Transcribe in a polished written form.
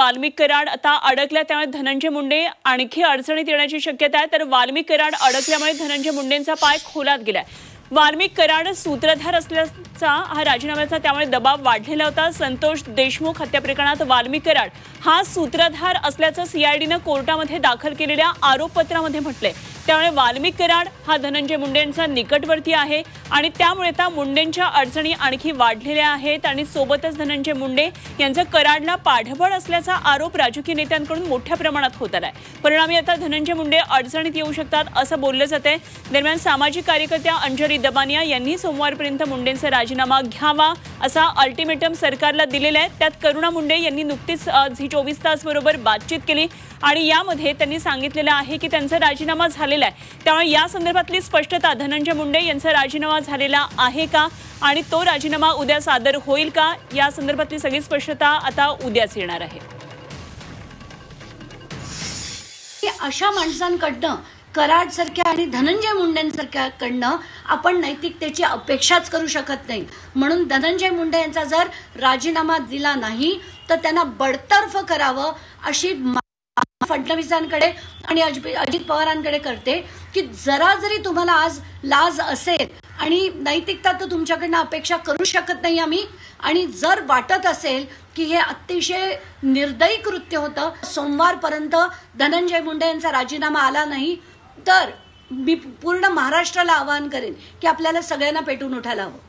वाल्मिक कराड आता अडकल्या, त्यामुळे धनंजय मुंडे आणखी अडचणीत येण्याची शक्यता आहे। तर वाल्मिक कराड अडकल्यामुळे धनंजय मुंडेंचा पाय खोलात गेलाय। वाल्मिक कराड सूत्रधार असल्याचा हा राजीनाम्याचा त्यामुळे दबाव वाढलेला होता। संतोष देशमुख हत्या प्रकरणात वाल्मिक कराड हा सूत्रधार असल्याचं सीआयडीने कोर्टामध्ये दाखल केलेल्या आरोपपत्रामध्ये म्हटलंय। त्यामुळे वाल्मिक कराड हा धनंजय मुंडेंचा निकटवर्ती आहे आणि त्यामुळे आता मुंडेंच्या अडचणी आणखी वाढलेल्या आहेत आणि सोबतच धनंजय मुंडे यांचं कराडला पाठबळ असल्याचा आरोप राजकीय नेत्यांकडून मोठ्या प्रमाणात होत आलाय। परिणामी आता धनंजय मुंडे अडचणीत येऊ शकतात असं बोललं जातंय। दरम्यान सामाजिक कार्यकर्त्या अंजली दबानिया यांनी सोमवारपर्यंत मुंडेंचा राजीनामा घ्यावा असा अल्टिमेटम सरकारला दिलेला आहे। त्यात करुणा मुंडे यांनी नुकतीच झी 24 तास बरोबर बातचीत केली आणि यामध्ये त्यांनी सांगितलेलं आहे की त्यांचा राजीनामा झालेला आहे। त्यामुळे या संदर्भातली स्पष्टता धनंजय मुंडे यांचा राजीनामा झालेला आहे का आणि तो राजीनामा उद्या सादर होईल का या संदर्भातली सगळी स्पष्टता आता उद्याच येणार आहे। अशा माणसांकडनं कराड सारख्या आणि धनंजय मुंडेंसारख्याकडनं आपण नैतिकतेची अपेक्षाच करू शकत नाही। म्हणून धनंजय मुंडे यांचा जर राजीनामा दिला नाही तर त्यांना बडतर्फ करावं अशी फडणवीसांकडे आणि अजित पवारांकडे करते की जरा जरी तुम्हाला आज लाज असेल आणि नैतिकता तर तुमच्याकडनं अपेक्षा करू शकत नाही आम्ही, आणि जर वाटत असेल की हे अतिशय निर्दयी कृत्य होतं, सोमवारपर्यंत धनंजय मुंडे यांचा राजीनामा आला नाही तर मी पूर्ण महाराष्ट्राला आवाहन करेन की आपल्याला सगळ्यांना पेटून उठायला हवं।